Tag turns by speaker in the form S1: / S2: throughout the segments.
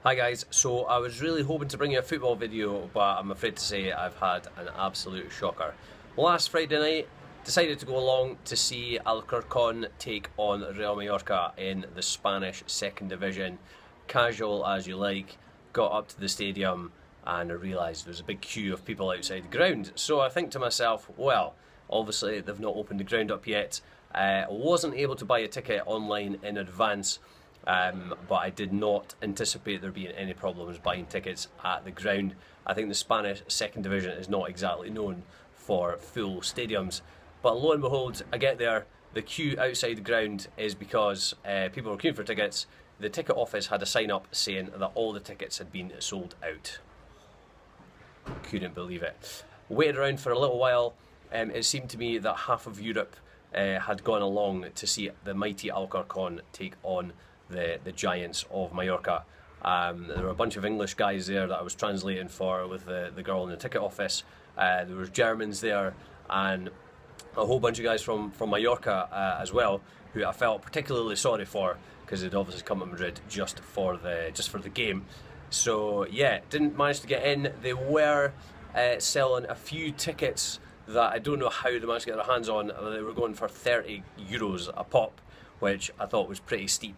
S1: Hi guys, so I was really hoping to bring you a football video, but I'm afraid to say I've had an absolute shocker. Last Friday night, decided to go along to see Alcorcón take on Real Mallorca in the Spanish second division. Casual as you like, got up to the stadium and I realised there was a big queue of people outside the ground. So I think to myself, well, obviously they've not opened the ground up yet. I wasn't able to buy a ticket online in advance. But I did not anticipate there being any problems buying tickets at the ground. I think the Spanish second division is not exactly known for full stadiums. But lo and behold, I get there, the queue outside the ground is because people were queuing for tickets. The ticket office had a sign up saying that all the tickets had been sold out. Couldn't believe it. Waited around for a little while. It seemed to me that half of Europe had gone along to see the mighty Alcorcón take on the giants of Mallorca. There were a bunch of English guys there that I was translating for with the girl in the ticket office. There was Germans there and a whole bunch of guys from Mallorca as well, who I felt particularly sorry for because they'd obviously come to Madrid just for the game. So yeah, didn't manage to get in. They were selling a few tickets that I don't know how they managed to get their hands on. They were going for €30 a pop, which I thought was pretty steep.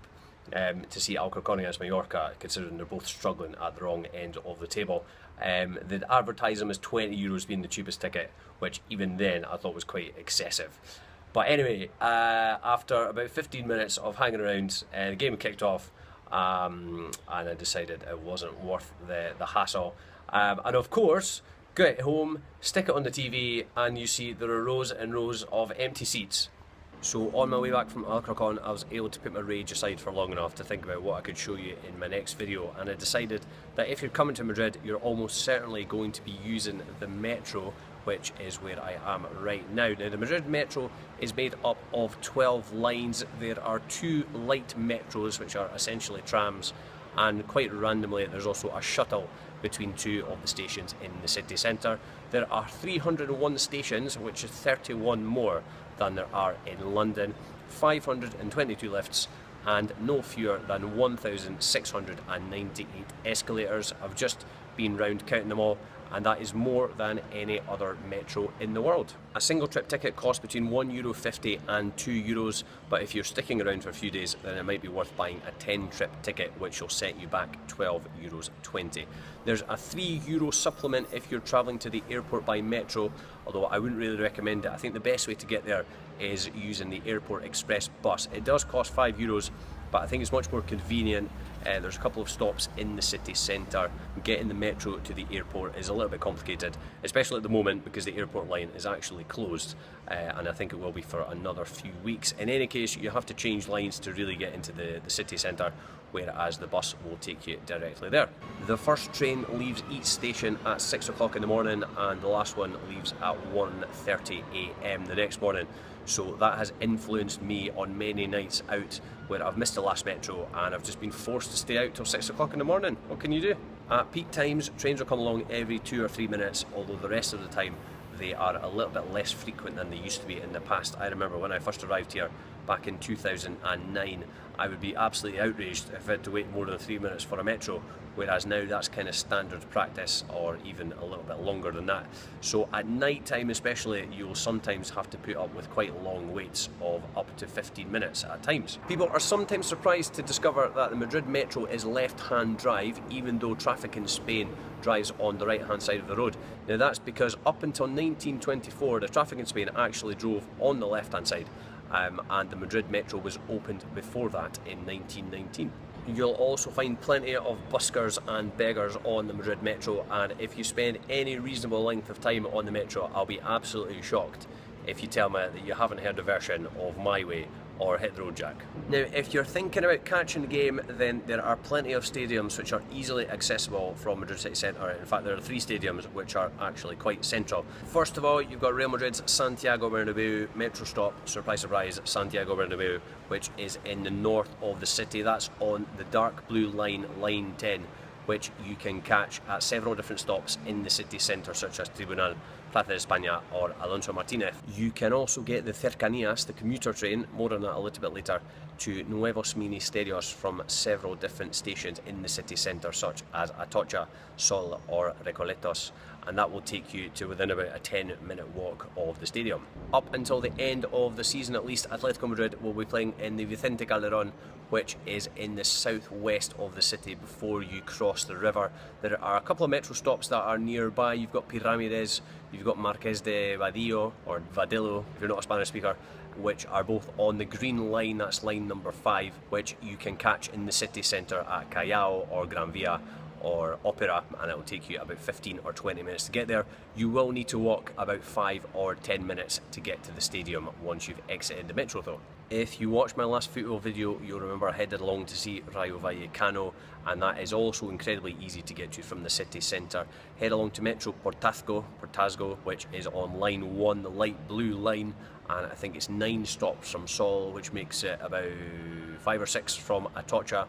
S1: To see Alcorcón against Mallorca, considering they're both struggling at the wrong end of the table. They'd advertise them as €20 being the cheapest ticket, which even then I thought was quite excessive. But anyway, after about 15 minutes of hanging around, the game kicked off, and I decided it wasn't worth the hassle. And of course, get home, stick it on the TV, and you see there are rows and rows of empty seats. So on my way back from Alcorcón, I was able to put my rage aside for long enough to think about what I could show you in my next video, and I decided that if you're coming to Madrid, you're almost certainly going to be using the metro, which is where I am right now. Now the Madrid metro is made up of 12 lines. There are 2 light metros, which are essentially trams, and quite randomly there's also a shuttle between 2 of the stations in the city centre. There are 301 stations, which is 31 more than there are in London, 522 lifts, and no fewer than 1,698 escalators. I've just been round counting them all, and that is more than any other metro in the world. A single trip ticket costs between €1.50 and €2, but if you're sticking around for a few days, then it might be worth buying a 10 trip ticket, which will set you back €12.20. There's a €3 supplement if you're travelling to the airport by metro, although I wouldn't really recommend it. I think the best way to get there is using the airport express bus. It does cost €5, but I think it's much more convenient. There's a couple of stops in the city centre. Getting the metro to the airport is a little bit complicated, especially at the moment because the airport line is actually closed, and I think it will be for another few weeks. In any case, you have to change lines to really get into the city centre, whereas the bus will take you directly there. The first train leaves each station at 6 o'clock in the morning, and the last one leaves at 1:30 AM the next morning. So that has influenced me on many nights out where I've missed the last metro and I've just been forced to stay out till 6 o'clock in the morning. What can you do? At peak times, trains will come along every 2 or 3 minutes, although the rest of the time they are a little bit less frequent than they used to be in the past. I remember when I first arrived here back in 2009, I would be absolutely outraged if I had to wait more than 3 minutes for a metro, whereas now that's kind of standard practice, or even a little bit longer than that. So at night time especially, you'll sometimes have to put up with quite long waits of up to 15 minutes at times. People are sometimes surprised to discover that the Madrid metro is left-hand drive, even though traffic in Spain drives on the right-hand side of the road. Now that's because up until 1924, the traffic in Spain actually drove on the left-hand side. And the Madrid metro was opened before that in 1919. You'll also find plenty of buskers and beggars on the Madrid metro, and if you spend any reasonable length of time on the metro, I'll be absolutely shocked if you tell me that you haven't heard a version of My Way or Hit the Road Jack. Now, if you're thinking about catching the game, then there are plenty of stadiums which are easily accessible from Madrid City Centre. In fact, there are 3 stadiums which are actually quite central. First of all, you've got Real Madrid's Santiago Bernabeu metro stop, surprise surprise, Santiago Bernabeu, which is in the north of the city. That's on the dark blue line, line 10, which you can catch at several different stops in the city centre, such as Tribunal. Plaza de España or Alonso Martinez. You can also get the Cercanías, the commuter train, more on that a little bit later, to Nuevos Ministerios from several different stations in the city centre, such as Atocha, Sol or Recoletos, and that will take you to within about a 10-minute walk of the stadium. Up until the end of the season at least, Atletico Madrid will be playing in the Vicente Calderón, which is in the southwest of the city before you cross the river. There are a couple of metro stops that are nearby. You've got Piramides, you've got Marqués de Vadillo, or Vadillo if you're not a Spanish speaker, which are both on the green line, that's line number 5, which you can catch in the city centre at Callao or Gran Via or Opera, and it will take you about 15 or 20 minutes to get there. You will need to walk about 5 or 10 minutes to get to the stadium once you've exited the metro though. If you watched my last football video, you'll remember I headed along to see Rayo Vallecano, and that is also incredibly easy to get to from the city centre. Head along to Metro Portazgo, which is on line 1, the light blue line, and I think it's 9 stops from Sol, which makes it about 5 or 6 from Atocha.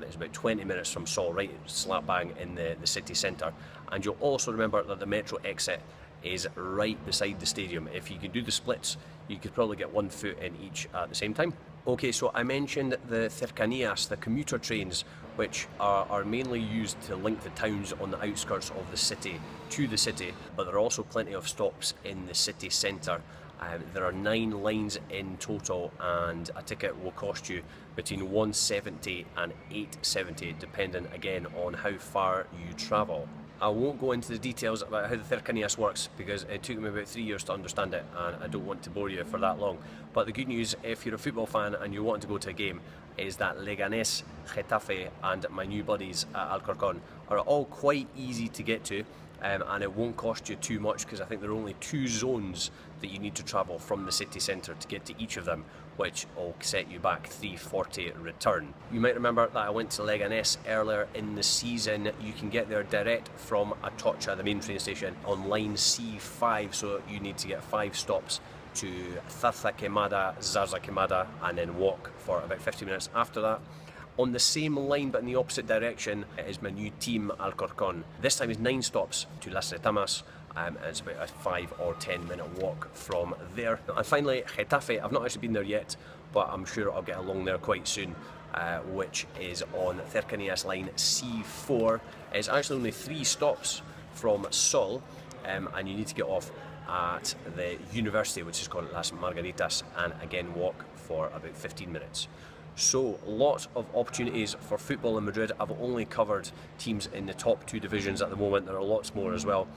S1: It's about 20 minutes from Sol, right slap bang in the city centre. And you'll also remember that the metro exit is right beside the stadium. If you can do the splits, you could probably get one foot in each at the same time. Okay, so I mentioned the Cercanías, the commuter trains, which are mainly used to link the towns on the outskirts of the city to the city, but there are also plenty of stops in the city centre. There are 9 lines in total, and a ticket will cost you between $170 and $870, depending again on how far you travel. I won't go into the details about how the Cercanías works because it took me about 3 years to understand it, and I don't want to bore you for that long. But the good news, if you're a football fan and you want to go to a game, is that Leganés, Getafe and my new buddies at Alcorcón are all quite easy to get to. And it won't cost you too much because I think there are only 2 zones that you need to travel from the city centre to get to each of them, which will set you back $340 return. You might remember that I went to Leganés earlier in the season. You can get there direct from Atocha, the main train station, on line C5, so you need to get 5 stops to Zarza Quemada, and then walk for about 50 minutes after that. On the same line but in the opposite direction is my new team Alcorcón. This time is 9 stops to Las Retamas, and it's about a 5 or 10 minute walk from there. And finally, Getafe, I've not actually been there yet, but I'm sure I'll get along there quite soon, which is on Cercanías line C4. It's actually only 3 stops from Sol, and you need to get off at the university, which is called Las Margaritas, and again walk for about 15 minutes. So lots of opportunities for football in Madrid. I've only covered teams in the top 2 divisions at the moment. There are lots more as well.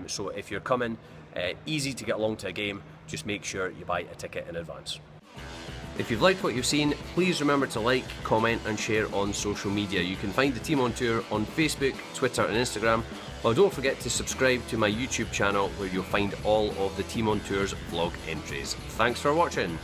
S1: So if you're coming, easy to get along to a game, just make sure you buy a ticket in advance. If you've liked what you've seen, please remember to like, comment and share on social media. You can find the Team on Tour on Facebook, Twitter and Instagram. Well, don't forget to subscribe to my YouTube channel where you'll find all of the Team on Tour's vlog entries. Thanks for watching.